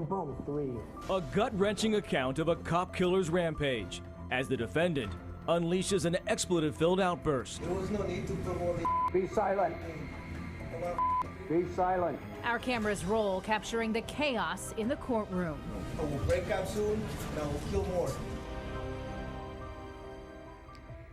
boom, 3. A gut-wrenching account of a cop killer's rampage as the defendant unleashes an expletive-filled outburst. There was no need to promote the Be silent. Be silent. Our cameras roll, capturing the chaos in the courtroom. We'll break up soon, now we'll kill more.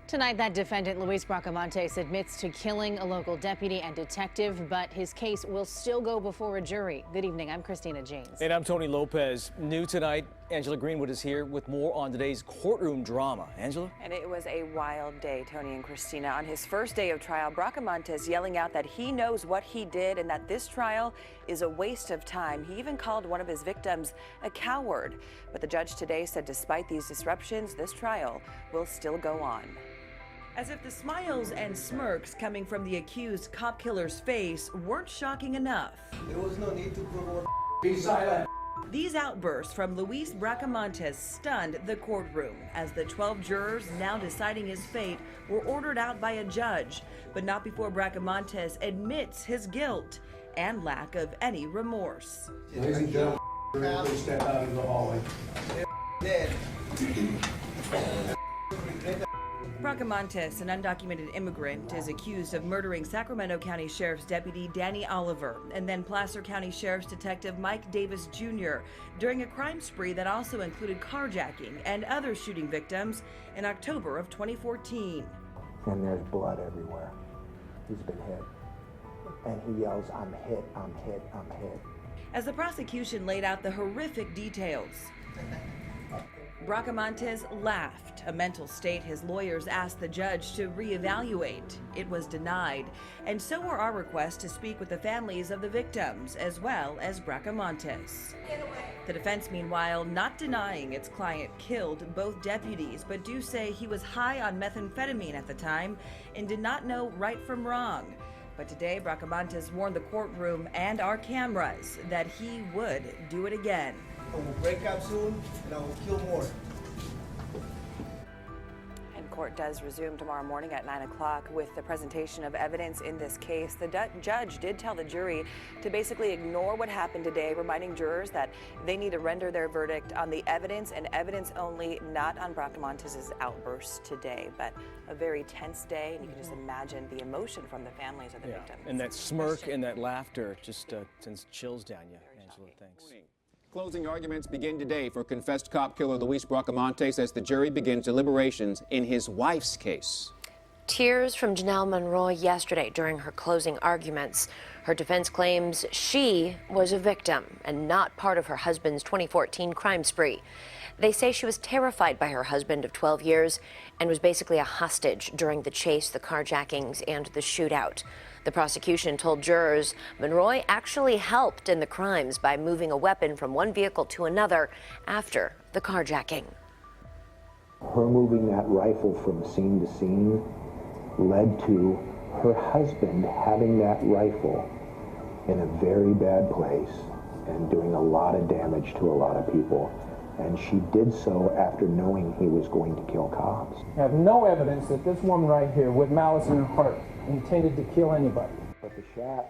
Tonight, that defendant, Luis Bracamontes, admits to killing a local deputy and detective, but his case will still go before a jury. Good evening. I'm Christina James. And I'm Tony Lopez. New tonight, Angela Greenwood is here with more on today's courtroom drama. Angela? And it was a wild day, Tony and Christina. On his first day of trial, Bracamontes yelling out that he knows what he did and that this trial is a waste of time. He even called one of his victims a coward. But the judge today said despite these disruptions, this trial will still go on. As if the smiles and smirks coming from the accused cop killer's face weren't shocking enough. There was no need to promote. Be silent. These outbursts from Luis Bracamontes stunned the courtroom as the 12 jurors now deciding his fate were ordered out by a judge, but not before Bracamontes admits his guilt and lack of any remorse. Ladies and gentlemen, please step out into the hallway. Dead. Bracamontes, an undocumented immigrant, is accused of murdering Sacramento County Sheriff's Deputy Danny Oliver and then Placer County Sheriff's Detective Mike Davis Jr. during a crime spree that also included carjacking and other shooting victims in October of 2014. And there's blood everywhere. He's been hit. And he yells, I'm hit, I'm hit, I'm hit. As the prosecution laid out the horrific details, Bracamontes laughed, a mental state his lawyers asked the judge to reevaluate. It was denied, and so were our requests to speak with the families of the victims, as well as Bracamontes. The defense, meanwhile, not denying its client killed both deputies, but do say he was high on methamphetamine at the time and did not know right from wrong. But today, Bracamontes warned the courtroom and our cameras that he would do it again. We'll break up soon, and I will kill more. And court does resume tomorrow morning at 9 o'clock with the presentation of evidence in this case. The judge did tell the jury to basically ignore what happened today, reminding jurors that they need to render their verdict on the evidence and evidence only, not on Bracamontes' outburst today. But a very tense day, and you can just imagine the emotion from the families of the victims. And that smirk and that laughter just sends chills down you, Angela. Thanks. Closing arguments begin today for confessed cop killer Luis Bracamontes as the jury begins deliberations in his wife's case. Tears from Janelle Conroy yesterday during her closing arguments. Her defense claims she was a victim and not part of her husband's 2014 crime spree. They say she was terrified by her husband of 12 years and was basically a hostage during the chase, the carjackings, and the shootout. The prosecution told jurors Conroy actually helped in the crimes by moving a weapon from one vehicle to another after the carjacking. Her moving that rifle from scene to scene led to her husband having that rifle in a very bad place and doing a lot of damage to a lot of people. And she did so after knowing he was going to kill cops. I have no evidence that this woman right here, with malice in her heart, intended to kill anybody. But the shot.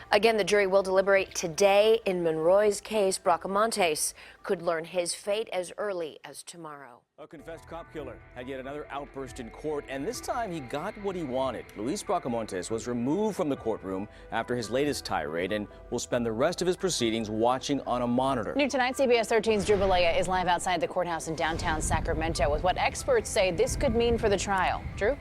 Again, the jury will deliberate today. In Conroy's case, Bracamontes could learn his fate as early as tomorrow. A confessed cop killer had yet another outburst in court, and this time he got what he wanted. Luis Bracamontes was removed from the courtroom after his latest tirade and will spend the rest of his proceedings watching on a monitor. New tonight, CBS 13's Drew Balea is live outside the courthouse in downtown Sacramento with what experts say this could mean for the trial. Drew?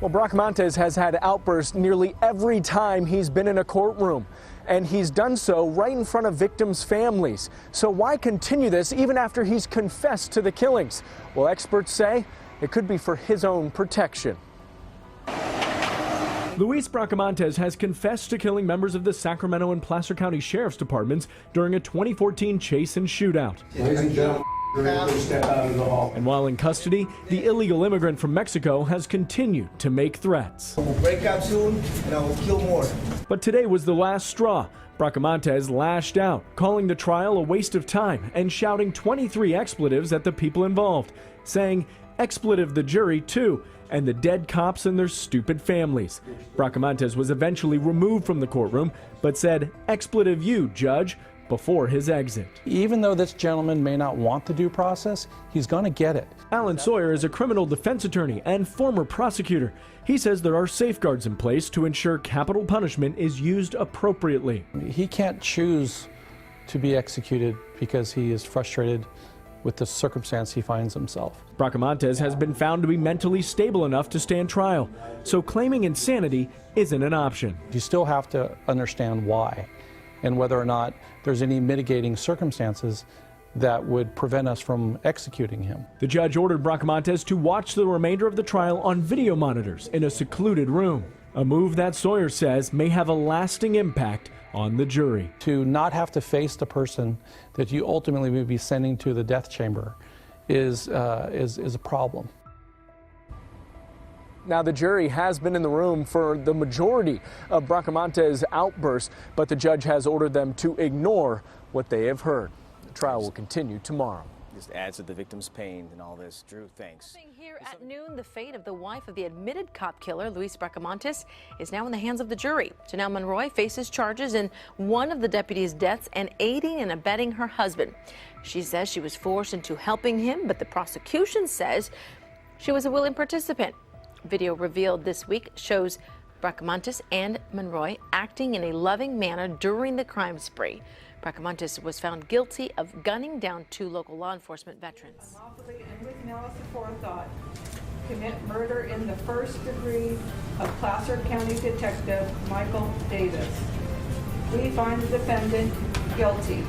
Well, Bracamontes has had outbursts nearly every time he's been in a courtroom, and he's done so right in front of victims' families. So why continue this even after he's confessed to the killings? Well, experts say it could be for his own protection. Luis Bracamontes has confessed to killing members of the Sacramento and Placer County Sheriff's Departments during a 2014 chase and shootout. Ladies and gentlemen, please step out into the hall. And while in custody, the illegal immigrant from Mexico has continued to make threats. We'll break up soon, and I will kill more. But today was the last straw. Bracamontes lashed out, calling the trial a waste of time and shouting 23 expletives at the people involved, saying, "Expletive the jury too, and the dead cops and their stupid families." Bracamontes was eventually removed from the courtroom, but said, "Expletive you, judge," before his exit. Even though this gentleman may not want the due process, he's going to get it. Alan Sawyer is a criminal defense attorney and former prosecutor. He says there are safeguards in place to ensure capital punishment is used appropriately. He can't choose to be executed because he is frustrated with the circumstance he finds himself. Bracamontes has been found to be mentally stable enough to stand trial, so claiming insanity isn't an option. You still have to understand why and whether or not there's any mitigating circumstances that would prevent us from executing him. The judge ordered Bracamontes to watch the remainder of the trial on video monitors in a secluded room, a move that Sawyer says may have a lasting impact on the jury. To not have to face the person that you ultimately may be sending to the death chamber is a problem. Now, the jury has been in the room for the majority of Bracamontes' outbursts, but the judge has ordered them to ignore what they have heard. The trial will continue tomorrow. Just adds to the victim's pain and all this. Drew, thanks. Here at noon, the fate of the wife of the admitted cop killer, Luis Bracamontes, is now in the hands of the jury. Janelle Conroy faces charges in one of the deputy's deaths and aiding and abetting her husband. She says she was forced into helping him, but the prosecution says she was a willing participant. Video revealed this week shows Bracamontes and Conroy acting in a loving manner during the crime spree. Bracamontes was found guilty of gunning down 2 local law enforcement veterans. Lawfully and with malice aforethought, commit murder in the first degree of Placer County Detective Michael Davis. We find the defendant guilty.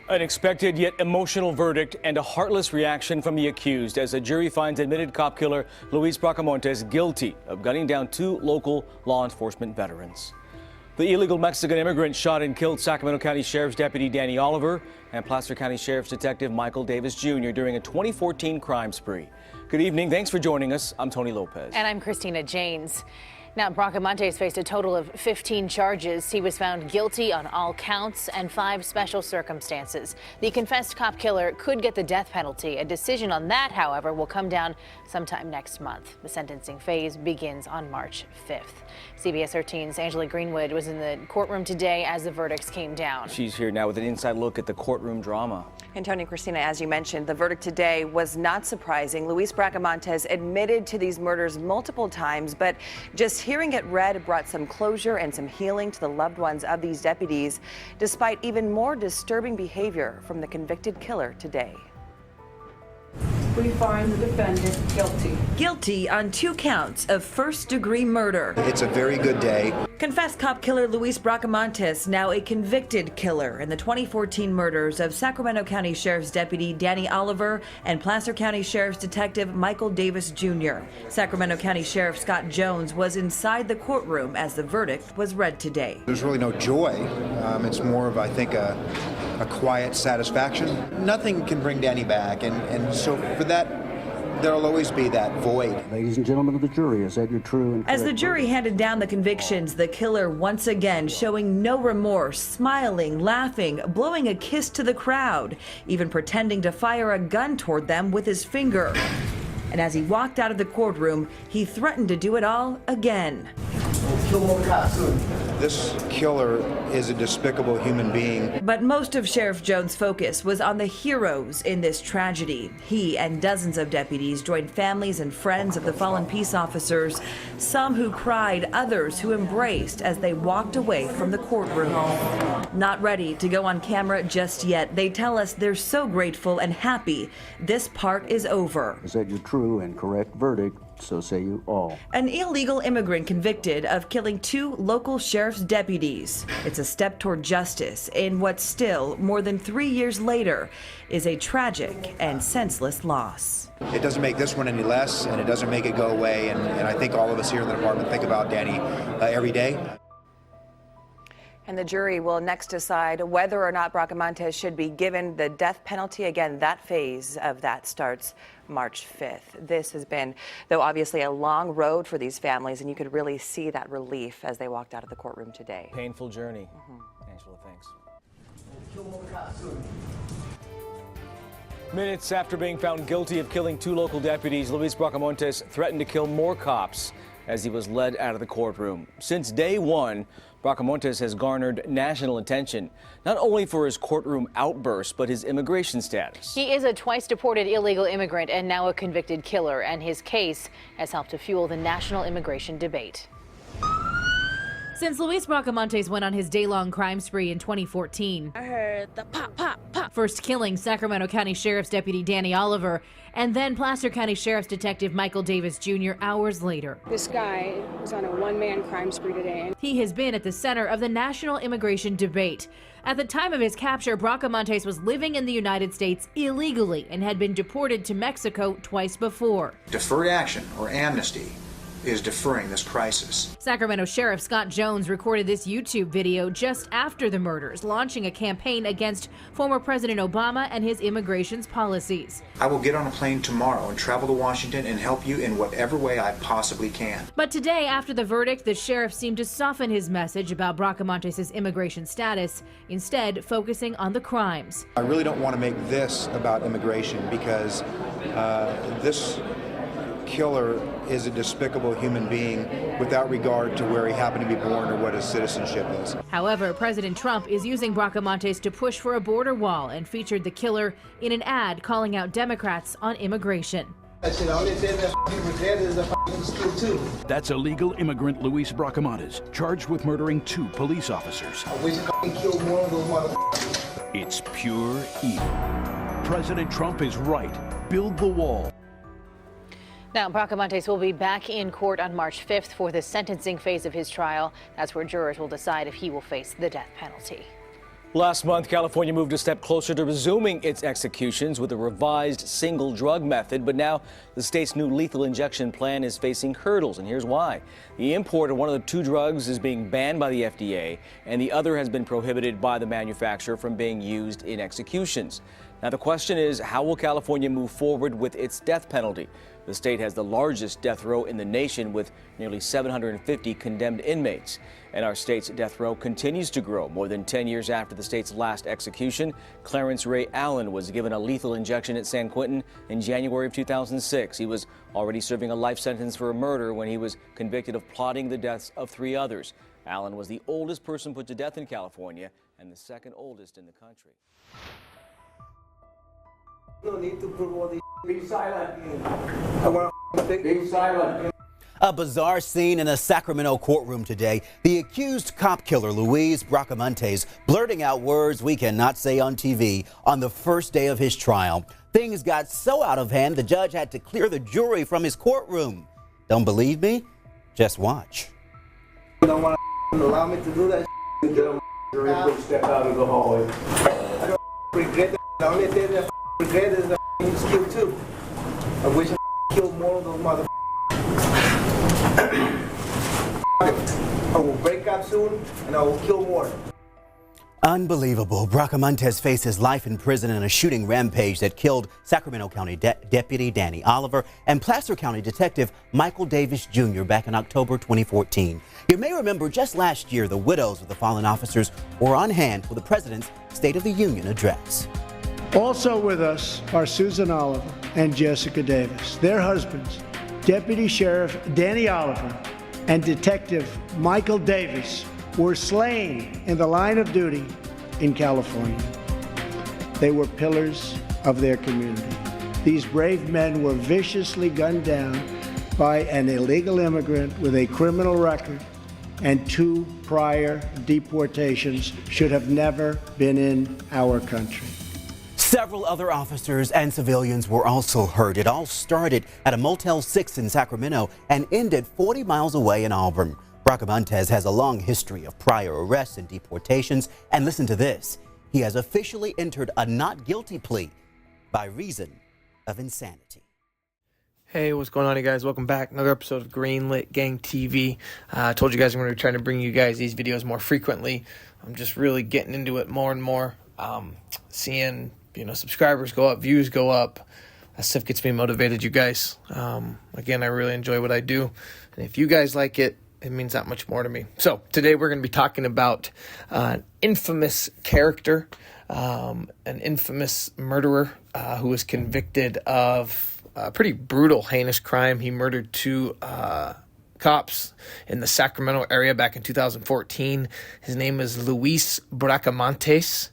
An expected yet emotional verdict and a heartless reaction from the accused as a jury finds admitted cop killer Luis Bracamontes guilty of gunning down 2 local law enforcement veterans. The illegal Mexican immigrant shot and killed Sacramento County Sheriff's Deputy Danny Oliver and Placer County Sheriff's Detective Michael Davis Jr. during a 2014 crime spree. Good evening. Thanks for joining us. I'm Tony Lopez. And I'm Christina Janes. Now, Bracamontes faced a total of 15 charges. He was found guilty on all counts and 5 special circumstances. The confessed cop killer could get the death penalty. A decision on that, however, will come down sometime next month. The sentencing phase begins on March 5th. CBS 13's Angela Greenwood was in the courtroom today as the verdicts came down. She's here now with an inside look at the courtroom drama. And Tony, Christina, as you mentioned, the verdict today was not surprising. Luis Bracamontes admitted to these murders multiple times, but just hearing it read brought some closure and some healing to the loved ones of these deputies, despite even more disturbing behavior from the convicted killer today. We find the defendant guilty. Guilty on 2 counts of first-degree murder. It's a very good day. Confessed cop killer Luis Bracamontes, now a convicted killer in the 2014 murders of Sacramento County Sheriff's Deputy Danny Oliver and Placer County Sheriff's Detective Michael Davis Jr. Sacramento County Sheriff Scott Jones was inside the courtroom as the verdict was read today. There's really no joy. It's more of, I think, a quiet satisfaction. Nothing can bring Danny back, and so for that, there'll always be that void. Ladies and gentlemen of the jury, is that your true and As the jury handed down the convictions, the killer once again showing no remorse, smiling, laughing, blowing a kiss to the crowd, even pretending to fire a gun toward them with his finger. And as he walked out of the courtroom, he threatened to do it all again. Kill more cops soon. This killer is a despicable human being. But most of Sheriff Jones' focus was on the heroes in this tragedy. He and dozens of deputies joined families and friends of the fallen peace officers, some who cried, others who embraced as they walked away from the courtroom. Not ready to go on camera just yet, they tell us they're so grateful and happy this part is over. Is that your true and correct verdict? So say you all. An illegal immigrant convicted of killing 2 local sheriff's deputies. It's a step toward justice in what still, more than 3 years later, is a tragic and senseless loss. It doesn't make this one any less, and it doesn't make it go away, and I think all of us here in the department think about Danny every day. And the jury will next decide whether or not Bracamontes should be given the death penalty. Again, that phase of that starts March 5th. This has been, though, obviously a long road for these families, and you could really see that relief as they walked out of the courtroom today. Painful journey. Angela, thanks. Kill more cops soon. Minutes after being found guilty of killing 2 local deputies, Luis Bracamontes threatened to kill more cops as he was led out of the courtroom. Since day one, Bracamontes has garnered national attention, not only for his courtroom outburst, but his immigration status. He is a twice deported illegal immigrant and now a convicted killer, and his case has helped to fuel the national immigration debate. Since Luis Bracamontes went on his day-long crime spree in 2014, I heard the pop, pop, pop. First killing Sacramento County Sheriff's Deputy Danny Oliver and then Placer County Sheriff's Detective Michael Davis Jr. hours later. This guy was on a one-man crime spree today. He has been at the center of the national immigration debate. At the time of his capture, Bracamontes was living in the United States illegally and had been deported to Mexico twice before. Deferred action, or amnesty, is deferring this crisis. Sacramento Sheriff Scott Jones recorded this YouTube video just after the murders, launching a campaign against former President Obama and his immigration policies. I will get on a plane tomorrow and travel to Washington and help you in whatever way I possibly can. But today, after the verdict, the sheriff seemed to soften his message about Bracamontes' immigration status, instead focusing on the crimes. I really don't want to make this about immigration because this killer is a despicable human being without regard to where he happened to be born or what his citizenship is. However, President Trump is using Bracamontes to push for a border wall and featured the killer in an ad calling out Democrats on immigration. That's That's illegal immigrant Luis Bracamontes, charged with murdering 2 police officers. I wish I killed more of those motherfuckers. It's pure evil. President Trump is right. Build the wall. Now, Bracamontes will be back in court on March 5th for the sentencing phase of his trial. That's where jurors will decide if he will face the death penalty. Last month, California moved a step closer to resuming its executions with a revised single drug method. But now the state's new lethal injection plan is facing hurdles, and here's why. The import of one of the 2 drugs is being banned by the FDA, and the other has been prohibited by the manufacturer from being used in executions. Now, the question is, how will California move forward with its death penalty? The state has the largest death row in the nation with nearly 750 condemned inmates. And our state's death row continues to grow. More than 10 years after the state's last execution, Clarence Ray Allen was given a lethal injection at San Quentin in January of 2006. He was already serving a life sentence for a murder when he was convicted of plotting the deaths of 3 others. Allen was the oldest person put to death in California and the 2nd oldest in the country. You don't need to prove all these. Be silent. I want to be silent. A bizarre scene in a Sacramento courtroom today. The accused cop killer, Luis Bracamontes, blurting out words we cannot say on TV on the first day of his trial. Things got so out of hand, the judge had to clear the jury from his courtroom. Don't believe me? Just watch. You don't want to allow me to do that. Step out of the hallway. I don't regret it. The only thing that I regret is that he was killed too. I wish I killed more of those motherfuckers. I will break up soon and I will kill more. Unbelievable. Bracamontes faces life in prison in a shooting rampage that killed Sacramento County Deputy Danny Oliver and Placer County Detective Michael Davis Jr. back in October 2014. You may remember just last year the widows of the fallen officers were on hand for the President's State of the Union address. Also with us are Susan Oliver and Jessica Davis. Their husbands, Deputy Sheriff Danny Oliver and Detective Michael Davis, were slain in the line of duty in California. They were pillars of their community. These brave men were viciously gunned down by an illegal immigrant with a criminal record and 2 prior deportations, should have never been in our country. Several other officers and civilians were also hurt. It all started at a Motel 6 in Sacramento and ended 40 miles away in Auburn. Bracamontes has a long history of prior arrests and deportations. And listen to this. He has officially entered a not guilty plea by reason of insanity. Hey, what's going on, you guys? Welcome back. Another episode of Greenlit Gang TV. I told you guys I'm going to be trying to bring you guys these videos more frequently. I'm just really getting into it more and more. Seeing, subscribers go up, views go up. That stuff gets me motivated, you guys. Again, I really enjoy what I do. And if you guys like it, it means that much more to me. So today we're going to be talking about an infamous character, an infamous murderer who was convicted of a pretty brutal, heinous crime. He murdered 2 cops in the Sacramento area back in 2014. His name is Luis Bracamontes.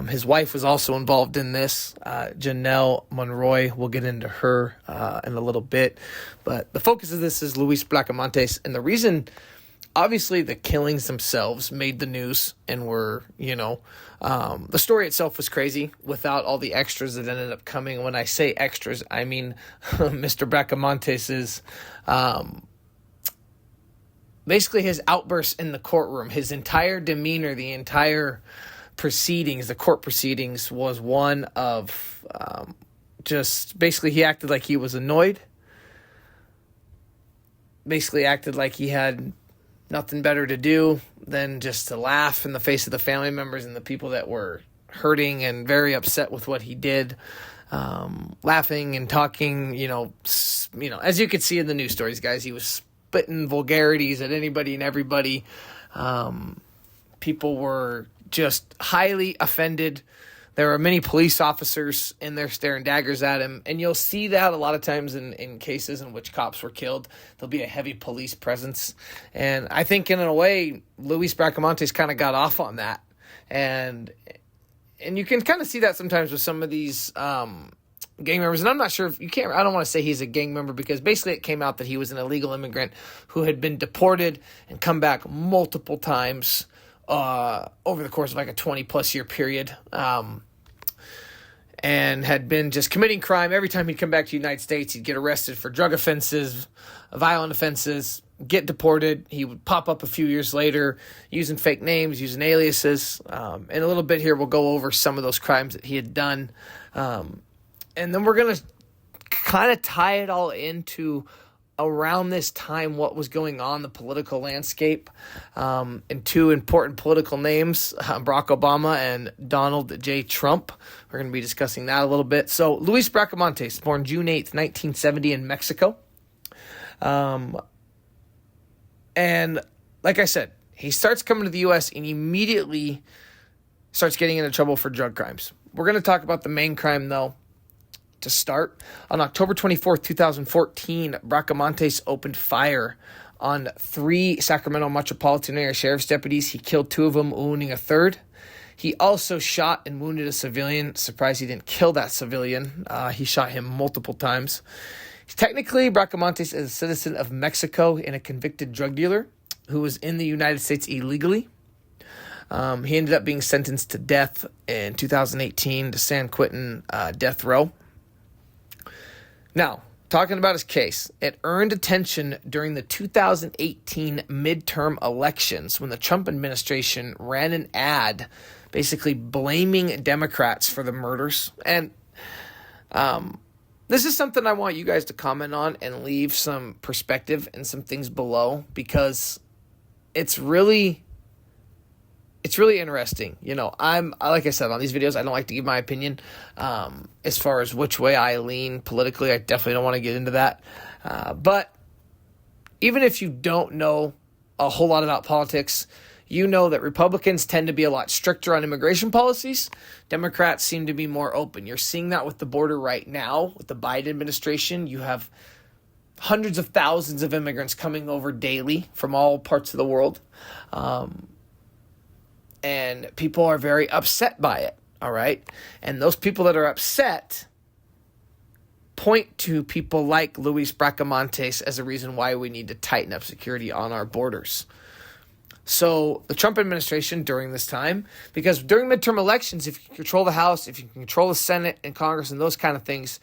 His wife was also involved in this, Janelle Conroy. We'll get into her in a little bit. But the focus of this is Luis Bracamontes. And the reason, obviously, the killings themselves made the news and were, the story itself was crazy without all the extras that ended up coming. When I say extras, I mean Mr. Bracamontes' basically his outbursts in the courtroom, his entire demeanor, the entire proceedings, the court proceedings, was one of just basically he acted like he was annoyed, basically acted like he had nothing better to do than just to laugh in the face of the family members and the people that were hurting and very upset with what he did, laughing and talking, as you could see in the news stories, guys, he was spitting vulgarities at anybody and everybody. People were just highly offended. There were many police officers in there staring daggers at him. And you'll see that a lot of times in cases in which cops were killed. There'll be a heavy police presence. And I think in a way, Luis Bracamontes kind of got off on that. And you can kind of see that sometimes with some of these gang members. And I'm not sure if you can't, I don't want to say he's a gang member because basically it came out that he was an illegal immigrant who had been deported and come back multiple times over the course of like a 20-plus year period, and had been just committing crime. Every time he'd come back to the United States, he'd get arrested for drug offenses, violent offenses, get deported. He would pop up a few years later using fake names, using aliases. In a little bit here, we'll go over some of those crimes that he had done. And then we're going to kind of tie it all into around this time what was going on in the political landscape, and two important political names, Barack Obama and Donald J. Trump. We're going to be discussing that a little bit. So Luis Bracamontes, born June 8th, 1970 in Mexico. And like I said, he starts coming to the U.S. and immediately starts getting into trouble for drug crimes. We're going to talk about the main crime, though. To start, on October 24th, 2014, Bracamontes opened fire on 3 Sacramento metropolitan area sheriff's deputies. He killed 2 of them, wounding a third. He also shot and wounded a civilian. Surprised he didn't kill that civilian. He shot him multiple times. Technically, Bracamontes is a citizen of Mexico and a convicted drug dealer who was in the United States illegally. He ended up being sentenced to death in 2018 to San Quentin death row. Now, talking about his case, it earned attention during the 2018 midterm elections when the Trump administration ran an ad basically blaming Democrats for the murders. And this is something I want you guys to comment on and leave some perspective and some things below because it's really interesting. I'm like I said on these videos, I don't like to give my opinion as far as which way I lean politically. I definitely don't want to get into that. But even if you don't know a whole lot about politics, you know that Republicans tend to be a lot stricter on immigration policies. Democrats seem to be more open. You're seeing that with the border right now with the Biden administration. You have hundreds of thousands of immigrants coming over daily from all parts of the world. And people are very upset by it, all right? And those people that are upset point to people like Luis Bracamontes as a reason why we need to tighten up security on our borders. So the Trump administration during this time, because during midterm elections, if you can control the House, if you can control the Senate and Congress and those kind of things,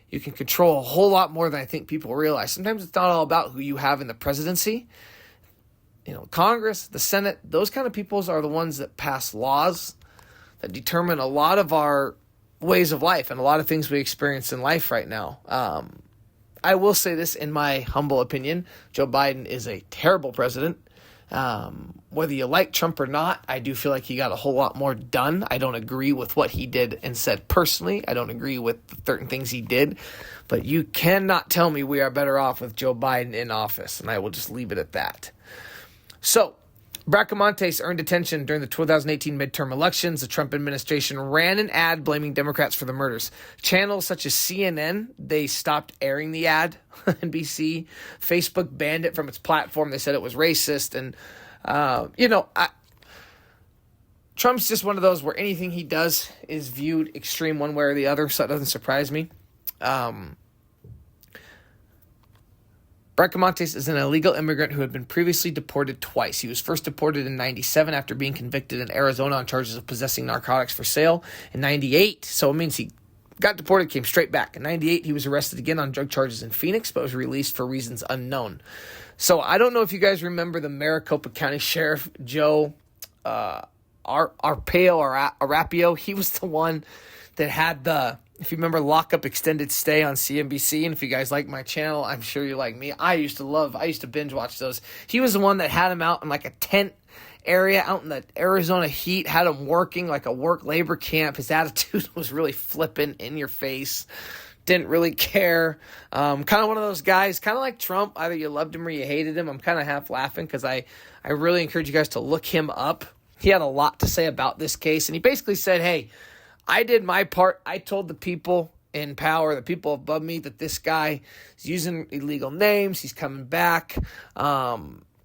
you can control a whole lot more than I think people realize. Sometimes it's not all about who you have in the presidency. Congress, the Senate, those kind of peoples are the ones that pass laws that determine a lot of our ways of life and a lot of things we experience in life right now. I will say this in my humble opinion, Joe Biden is a terrible president. Whether you like Trump or not, I do feel like he got a whole lot more done. I don't agree with what he did and said personally. I don't agree with certain things he did. But you cannot tell me we are better off with Joe Biden in office, and I will just leave it at that. So, Bracamontes earned attention during the 2018 midterm elections. The Trump administration ran an ad blaming Democrats for the murders. Channels such as CNN, they stopped airing the ad. NBC, Facebook banned it from its platform. They said it was racist. And, Trump's just one of those where anything he does is viewed extreme one way or the other, so it doesn't surprise me. Bracamontes is an illegal immigrant who had been previously deported twice. He was first deported in 97 after being convicted in Arizona on charges of possessing narcotics for sale. In 98, so it means he got deported, came straight back. In 98, he was arrested again on drug charges in Phoenix, but was released for reasons unknown. So I don't know if you guys remember the Maricopa County Sheriff, Joe Arapio. He was the one that had the, if you remember, lockup extended stay on CNBC. And if you guys like my channel, I'm sure you like me. I used to binge watch those. He was the one that had him out in like a tent area out in the Arizona heat, had him working like a work labor camp. His attitude was really flippant, in your face. Didn't really care. Kind of one of those guys, kind of like Trump. Either you loved him or you hated him. I'm kind of half laughing because I really encourage you guys to look him up. He had a lot to say about this case, and he basically said, hey, I did my part. I told the people in power, the people above me, that this guy is using illegal names. He's coming back.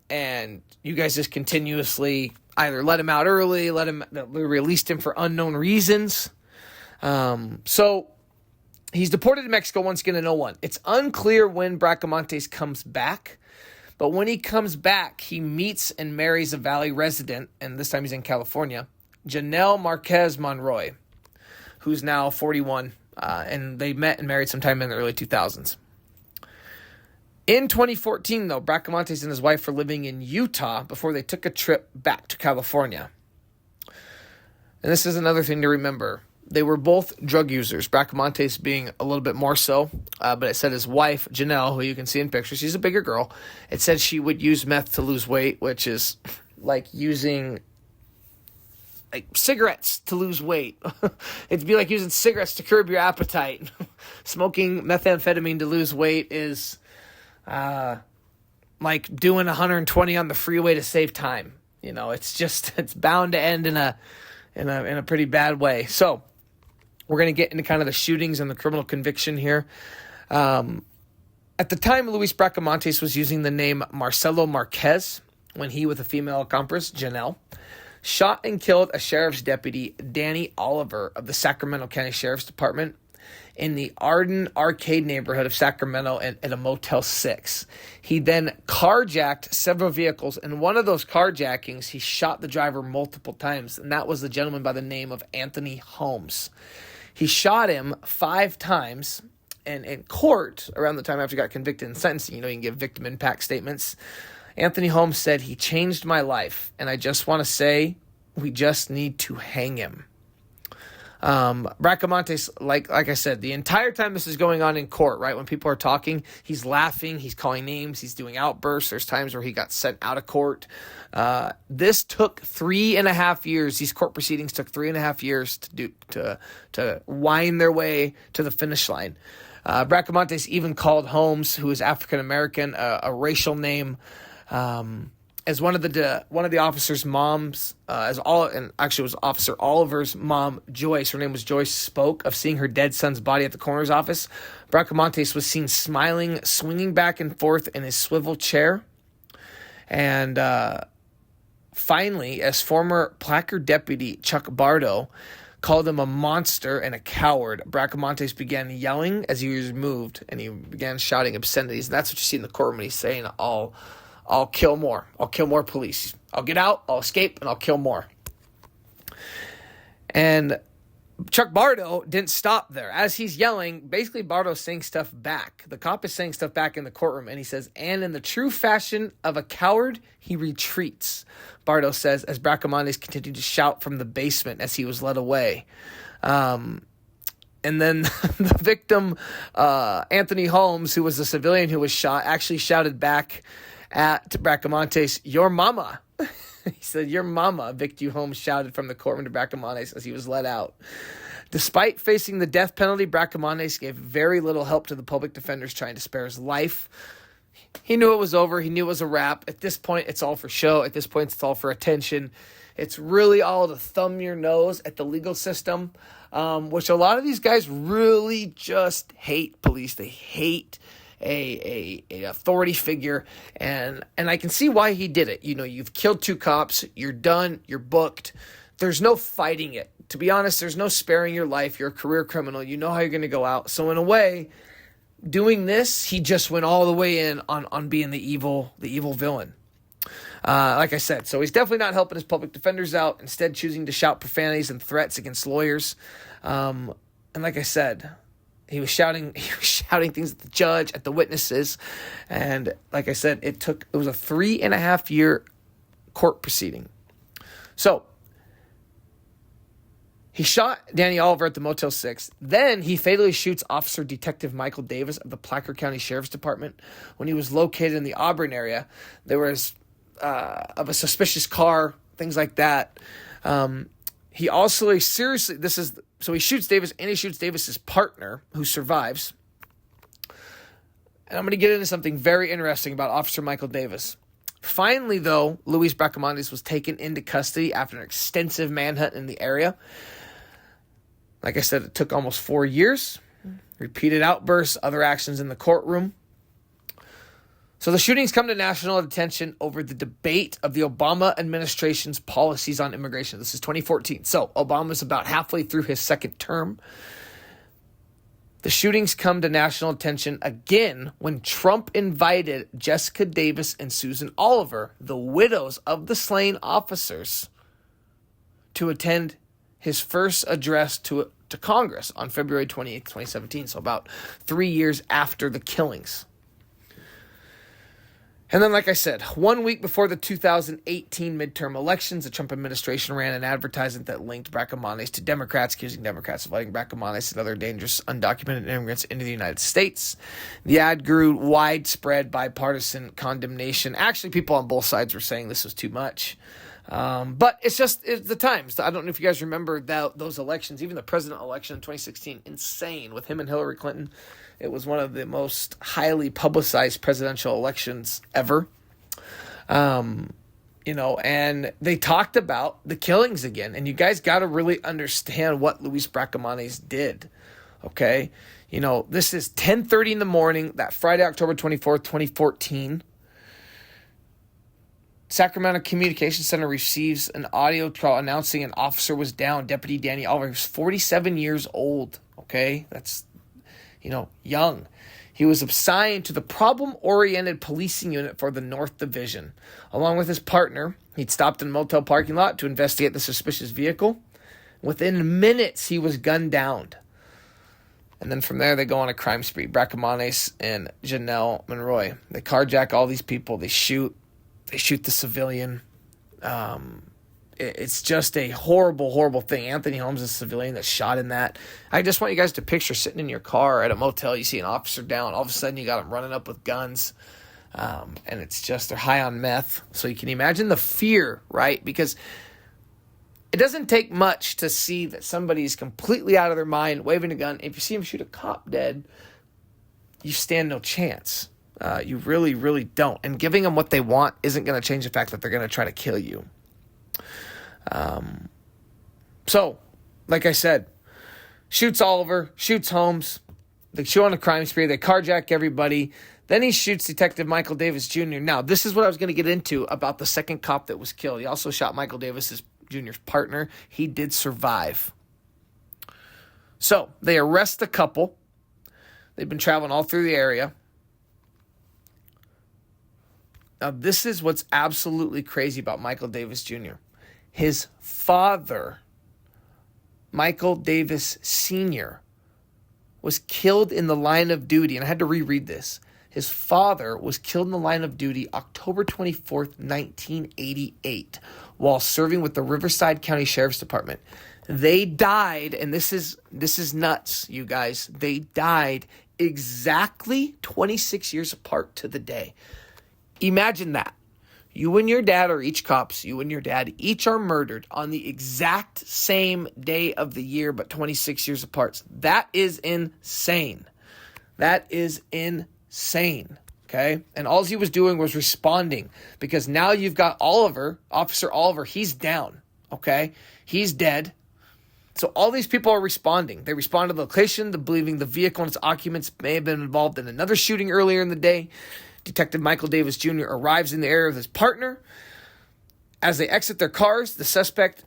And you guys just continuously either let him out early, released him for unknown reasons. So he's deported to Mexico once again to no one. It's unclear when Bracamontes comes back. But when he comes back, he meets and marries a Valley resident, and this time he's in California, Janelle Conroy, who's now 41, and they met and married sometime in the early 2000s. In 2014, though, Bracamontes and his wife were living in Utah before they took a trip back to California. And this is another thing to remember. They were both drug users, Bracamontes being a little bit more so. But it said his wife, Janelle, who you can see in pictures, she's a bigger girl. It said she would use meth to lose weight, which is like using cigarettes to lose weight. It'd be like using cigarettes to curb your appetite. Smoking methamphetamine to lose weight is like doing 120 on the freeway to save time. You know, it's bound to end in a pretty bad way. So we're going to get into kind of the shootings and the criminal conviction here. At the time, Luis Bracamontes was using the name Marcelo Marquez when he, with a female accomplice, Janelle, shot and killed a sheriff's deputy, Danny Oliver, of the Sacramento County Sheriff's Department in the Arden Arcade neighborhood of Sacramento at a Motel 6. He then carjacked several vehicles. In one of those carjackings, he shot the driver multiple times, and that was the gentleman by the name of Anthony Holmes. He shot him 5 times, and in court, around the time after he got convicted and sentenced, you can give victim impact statements. Anthony Holmes said, "He changed my life, and I just want to say we just need to hang him." Bracamontes, like I said, the entire time this is going on in court, right, when people are talking, he's laughing, he's calling names, he's doing outbursts. There's times where he got sent out of court. This took 3.5 years. These court proceedings took 3.5 years to wind their way to the finish line. Bracamontes even called Holmes, who is African American, a racial name, as one of the officer's moms, it was Officer Oliver's mom, Joyce. Her name was Joyce. Spoke of seeing her dead son's body at the coroner's office. Bracamontes was seen smiling, swinging back and forth in his swivel chair, and finally, as former Placard deputy Chuck Bardo called him a monster and a coward, Bracamontes began yelling as he was moved, and he began shouting obscenities. And that's what you see in the courtroom when he's saying, I'll kill more. I'll kill more police. I'll get out, I'll escape, and I'll kill more. And Chuck Bardo didn't stop there. As he's yelling, basically Bardo's saying stuff back. The cop is saying stuff back in the courtroom, and he says, "And in the true fashion of a coward, he retreats," Bardo says, as Bracamontes continued to shout from the basement as he was led away. And then the victim, Anthony Holmes, who was the civilian who was shot, actually shouted back at Bracamontes, "Your mama." He said, "Your mama," Victor Holmes shouted from the courtroom to Bracamontes as he was let out. Despite facing the death penalty, Bracamontes gave very little help to the public defenders trying to spare his life. He knew it was over. He knew it was a wrap. At this point, it's all for show. At this point, it's all for attention. It's really all to thumb your nose at the legal system, which a lot of these guys really just hate police. They hate a authority figure, and I can see why he did it. You know, you've killed 2 cops. You're done. You're booked. There's no fighting it. To be honest, there's no sparing your life. You're a career criminal. You know how you're going to go out. So in a way, doing this, he just went all the way in on being the evil villain. Like I said, so he's definitely not helping his public defenders out, instead choosing to shout profanities and threats against lawyers. And like I said, he was shouting things at the judge, at the witnesses. And like I said, it was a 3.5-year court proceeding. So he shot Danny Oliver at the Motel 6. Then he fatally shoots Officer Detective Michael Davis of the Placard County Sheriff's Department when he was located in the Auburn area. There was of a suspicious car, things like that. He also he shoots Davis, and he shoots Davis's partner, who survives. And I'm going to get into something very interesting about Officer Michael Davis. Finally, though, Luis Bracamontes was taken into custody after an extensive manhunt in the area. Like I said, it took almost 4 years. Repeated outbursts, other actions in the courtroom. So the shootings come to national attention over the debate of the Obama administration's policies on immigration. This is 2014. So Obama's about halfway through his second term. The shootings come to national attention again when Trump invited Jessica Davis and Susan Oliver, the widows of the slain officers, to attend his first address to Congress on February 28, 2017. So about 3 years after the killings. And then, like I said, 1 week before the 2018 midterm elections, the Trump administration ran an advertisement that linked Bracamontes to Democrats, accusing Democrats of letting Bracamontes and other dangerous undocumented immigrants into the United States. The ad grew widespread bipartisan condemnation. Actually, people on both sides were saying this was too much. But it's the times. I don't know if you guys remember those elections, even the president election in 2016, insane with him and Hillary Clinton. It was one of the most highly publicized presidential elections ever. And they talked about the killings again. And you guys got to really understand what Luis Bracamontes did. Okay? This is 10:30 in the morning, that Friday, October 24th, 2014. Sacramento Communications Center receives an audio call announcing an officer was down. Deputy Danny Oliver was 47 years old. Okay? That's young. He was assigned to the problem-oriented policing unit for the North Division. Along with his partner, he'd stopped in a motel parking lot to investigate the suspicious vehicle. Within minutes, he was gunned down. And then from there, they go on a crime spree. Bracamontes and Janelle Conroy. They carjack all these people. They shoot the civilian. It's just a horrible, horrible thing. Anthony Holmes is a civilian that's shot in that. I just want you guys to picture sitting in your car at a motel. You see an officer down. All of a sudden, you got him running up with guns. And it's just, they're high on meth. So you can imagine the fear, right? Because it doesn't take much to see that somebody's completely out of their mind, waving a gun. If you see him shoot a cop dead, you stand no chance. You really, really don't. And giving them what they want isn't going to change the fact that they're going to try to kill you. So, like I said, shoots Oliver, shoots Holmes. They shoot on a crime spree. They carjack everybody. Then he shoots Detective Michael Davis Jr. Now, this is what I was going to get into about the second cop that was killed. He also shot Michael Davis Jr.'s partner. He did survive. So, they arrest the couple. They've been traveling all through the area. Now, this is what's absolutely crazy about Michael Davis Jr. His father, Michael Davis Sr., was killed in the line of duty. And I had to reread this. His father was killed in the line of duty October 24th, 1988, while serving with the Riverside County Sheriff's Department. They died, and this is nuts, you guys. They died exactly 26 years apart to the day. Imagine that. You and your dad are each cops. You and your dad each are murdered on the exact same day of the year, but 26 years apart. That is insane. That is insane. Okay? And all he was doing was responding, because now you've got Oliver, Officer Oliver, he's down. Okay? He's dead. So all these people are responding. They respond to the location, to believing the vehicle and its occupants may have been involved in another shooting earlier in the day. Detective Michael Davis Jr. arrives in the area with his partner. As they exit their cars, the suspect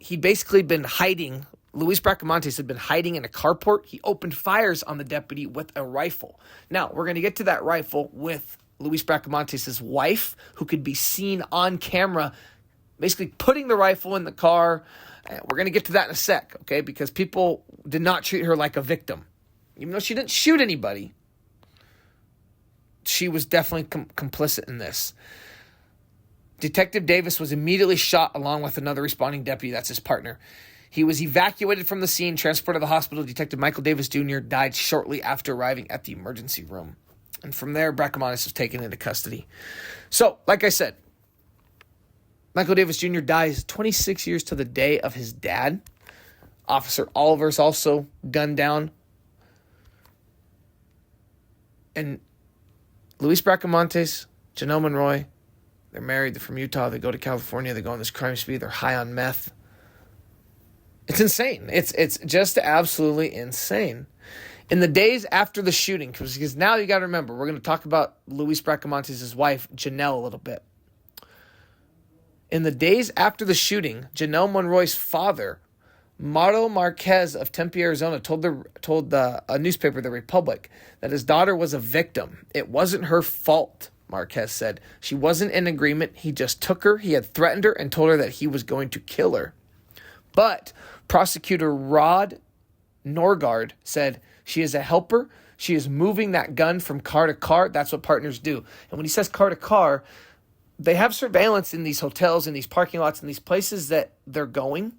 he'd basically been hiding, Luis Bracamontes had been hiding in a carport. He opened fires on the deputy with a rifle. Now, we're going to get to that rifle with Luis Bracamontes' wife, who could be seen on camera, basically putting the rifle in the car. We're going to get to that in a sec, okay? Because people did not treat her like a victim. Even though she didn't shoot anybody, she was definitely complicit in this. Detective Davis was immediately shot along with another responding deputy. That's his partner. He was evacuated from the scene, transported to the hospital. Detective Michael Davis Jr. died shortly after arriving at the emergency room. And from there, Bracamontes was taken into custody. So, like I said, Michael Davis Jr. dies 26 years to the day of his dad. Officer Oliver's also gunned down. And Luis Bracamontes, Janelle Conroy, they're married, they're from Utah, they go to California, they go on this crime spree, they're high on meth. It's insane. It's just absolutely insane. In the days after the shooting, because now you got to remember, we're going to talk about Luis Bracamontes' wife, Janelle, a little bit. In the days after the shooting, Janelle Conroy's father, Mauro Marquez of Tempe, Arizona, told a newspaper, The Republic, that his daughter was a victim. It wasn't her fault, Marquez said. She wasn't in agreement. He just took her. He had threatened her and told her that he was going to kill her. But prosecutor Rod Norgard said she is a helper. She is moving that gun from car to car. That's what partners do. And when he says car to car, they have surveillance in these hotels, in these parking lots, in these places that they're going.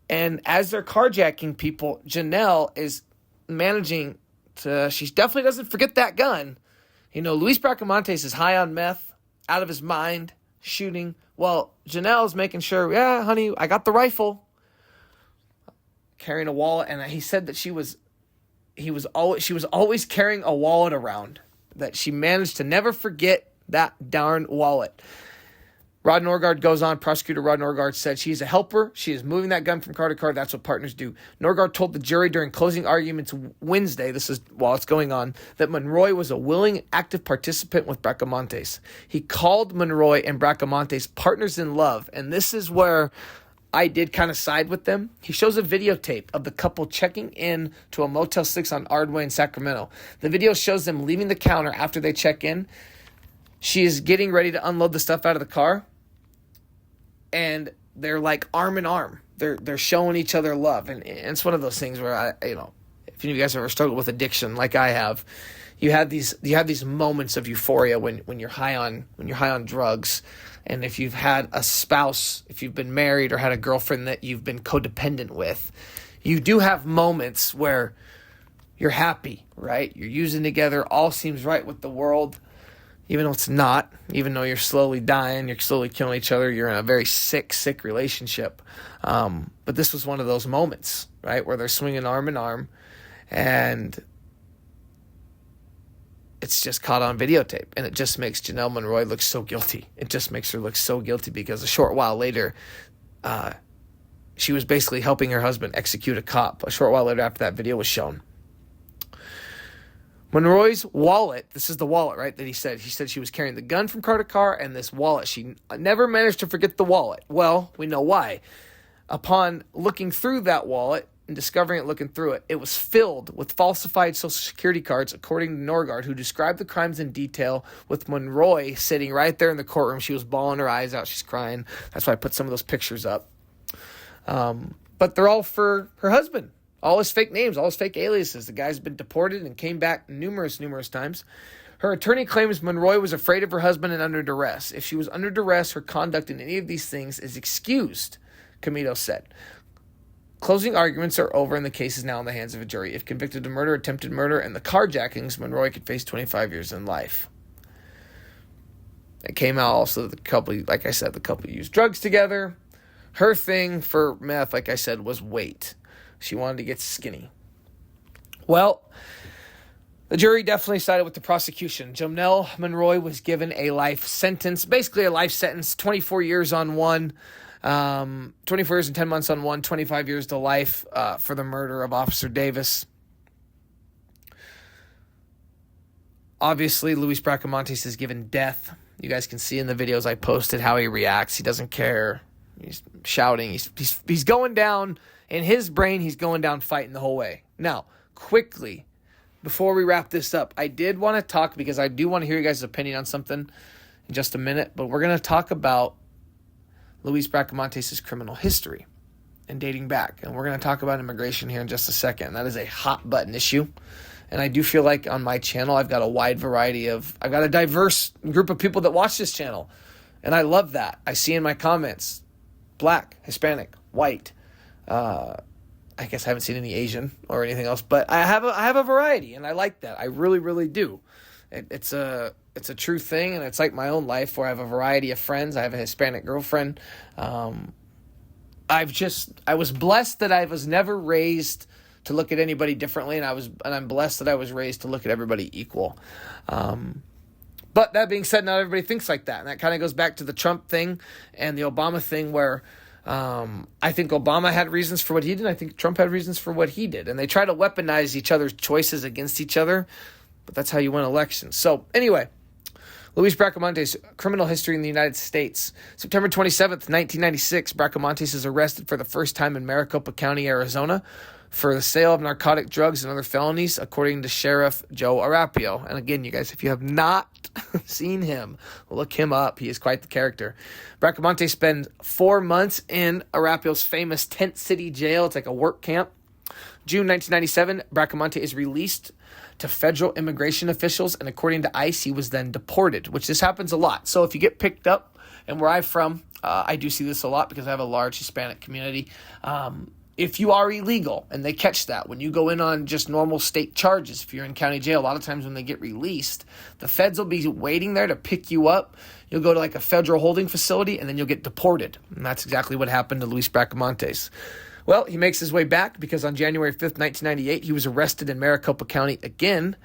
And as they're carjacking people, Janelle is managing to, she definitely doesn't forget that gun. You know, Luis Bracamontes is high on meth, out of his mind, shooting. Well, Janelle's making sure, yeah, honey, I got the rifle. Carrying a wallet. And he said that she was always carrying a wallet around, that she managed to never forget that darn wallet. Rod Norgard goes on. Prosecutor Rod Norgard said she's a helper. She is moving that gun from car to car. That's what partners do. Norgard told the jury during closing arguments Wednesday, this is while it's going on, that Conroy was a willing, active participant with Bracamontes. He called Conroy and Bracamontes partners in love, and this is where I did kind of side with them. He shows a videotape of the couple checking in to a Motel 6 on Ardway in Sacramento. The video shows them leaving the counter after they check in. She is getting ready to unload the stuff out of the car, and they're like arm in arm. They're showing each other love, and it's one of those things where if any of you guys ever struggled with addiction like I have, you have these moments of euphoria when you're high on drugs, and if you've had a spouse, if you've been married or had a girlfriend that you've been codependent with, you do have moments where you're happy, right? You're using together, all seems right with the world. Even though it's not, even though you're slowly dying, you're slowly killing each other, you're in a very sick relationship. But this was one of those moments, right, where they're swinging arm in arm, and it's just caught on videotape. And it just makes Janelle Conroy look so guilty. It just makes her look so guilty because a short while later, she was basically helping her husband execute a cop. A short while later after that video was shown. Conroy's wallet, this is the wallet, right, that he said she was carrying the gun from car to car and this wallet. She never managed to forget the wallet. Well, we know why. Upon looking through that wallet and discovering it, looking through it, it was filled with falsified Social Security cards, according to Norgard, who described the crimes in detail, with Conroy sitting right there in the courtroom. She was bawling her eyes out. She's crying. That's why I put some of those pictures up. But they're all for her husband. All his fake names, all his fake aliases. The guy's been deported and came back numerous times. Her attorney claims Conroy was afraid of her husband and under duress. If she was under duress, her conduct in any of these things is excused, Comito said. Closing arguments are over and the case is now in the hands of a jury. If convicted of murder, attempted murder, and the carjackings, Conroy could face 25 years in life. It came out also that the couple, like I said, the couple used drugs together. Her thing for meth, like I said, was weight. She wanted to get skinny. Well, The jury definitely sided with the prosecution. Janelle Conroy was given a life sentence, basically a life sentence, 24 years on one, 24 years and 10 months on one, 25 years to life for the murder of Officer Davis. Obviously, Luis Bracamontes is given death. You guys can see in the videos I posted how he reacts. He doesn't care. He's shouting. He's going down. In his brain, he's going down fighting the whole way. Now, quickly, before we wrap this up, I did want to talk, because I do want to hear you guys' opinion on something in just a minute, but we're going to talk about Luis Bracamontes' criminal history and dating back. And we're going to talk about immigration here in just a second. That is a hot button issue. And I do feel like on my channel, I've got a diverse group of people that watch this channel. And I love that. I see in my comments, black, Hispanic, white. I guess I haven't seen any Asian or anything else, but I have a variety, and I like that. I really, really do. It's a true thing, and it's like my own life where I have a variety of friends. I have a Hispanic girlfriend. I was blessed that I was never raised to look at anybody differently, and I'm blessed that I was raised to look at everybody equal. But that being said, not everybody thinks like that, and that kind of goes back to the Trump thing and the Obama thing, where I think Obama had reasons for what he did. I think Trump had reasons for what he did, and they try to weaponize each other's choices against each other, but that's how you win elections. So anyway, Luis Bracamontes' criminal history in the United States. September 27th, 1996, Bracamontes is arrested for the first time in Maricopa County, Arizona, for the sale of narcotic drugs and other felonies, according to Sheriff Joe Arapio. And again, you guys, if you have not seen him, look him up. He is quite the character. Bracamontes spends 4 months in Arapio's famous Tent City Jail. It's like a work camp. June 1997, Bracamonte is released to federal immigration officials, and according to ICE, he was then deported, which this happens a lot. So if you get picked up, and where I'm from, I do see this a lot because I have a large Hispanic community. If you are illegal and they catch that, when you go in on just normal state charges, if you're in county jail, a lot of times when they get released, the feds will be waiting there to pick you up. You'll go to like a federal holding facility, and then you'll get deported. And that's exactly what happened to Luis Bracamontes. Well, he makes his way back because on January 5th, 1998, he was arrested in Maricopa County again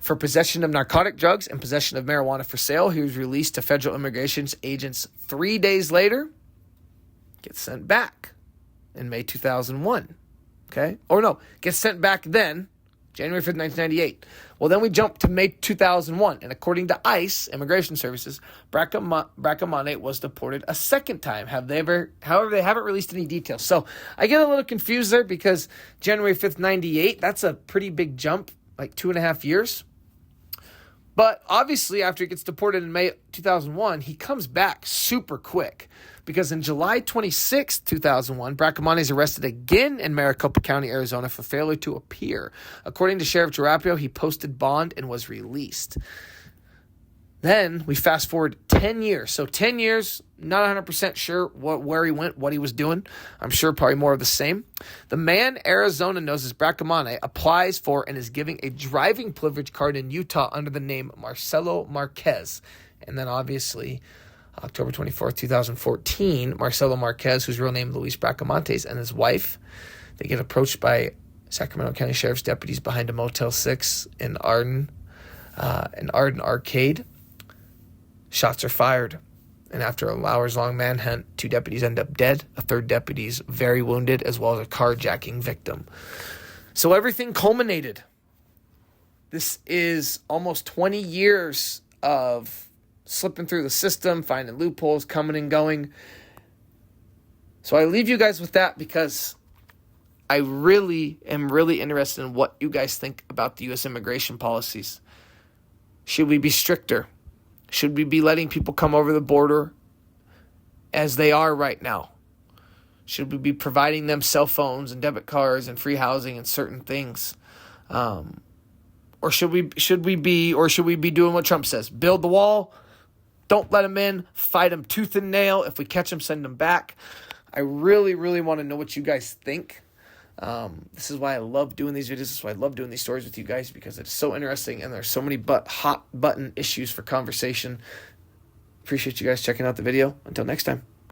for possession of narcotic drugs and possession of marijuana for sale. He was released to federal immigration agents 3 days later, gets sent back in May 2001. Okay? Or no, gets sent back then, January 5th, 1998. Well, then we jump to May 2001, and according to ICE, Immigration Services, Bracamonte was deported a second time. However, they haven't released any details. So I get a little confused there because January 5th, 98, that's a pretty big jump, like 2.5 years. But obviously, after he gets deported in May 2001, he comes back super quick. Because in July 26, 2001, Bracamonte is arrested again in Maricopa County, Arizona for failure to appear. According to Sheriff Arapio, he posted bond and was released. Then we fast forward 10 years. So 10 years, not 100% sure where he went, what he was doing. I'm sure probably more of the same. The man Arizona knows as Bracamonte applies for and is giving a driving privilege card in Utah under the name Marcelo Marquez. And then obviously October 24th, 2014, Marcelo Marquez, whose real name is Luis Bracamontes, and his wife, they get approached by Sacramento County Sheriff's deputies behind a Motel 6 in Arden Arcade. Shots are fired, and after an hours-long manhunt, 2 deputies end up dead. A 3rd deputy is very wounded, as well as a carjacking victim. So everything culminated. This is almost 20 years of slipping through the system, finding loopholes, coming and going. So I leave you guys with that because I am really interested in what you guys think about the U.S. immigration policies. Should we be stricter? Should we be letting people come over the border as they are right now? Should we be providing them cell phones and debit cards and free housing and certain things? Or should we be doing what Trump says? Build the wall. Don't let them in. Fight them tooth and nail. If we catch them, send them back. I really want to know what you guys think. This is why I love doing these videos. This is why I love doing these stories with you guys, because it's so interesting and there's so many hot button issues for conversation. Appreciate you guys checking out the video. Until next time.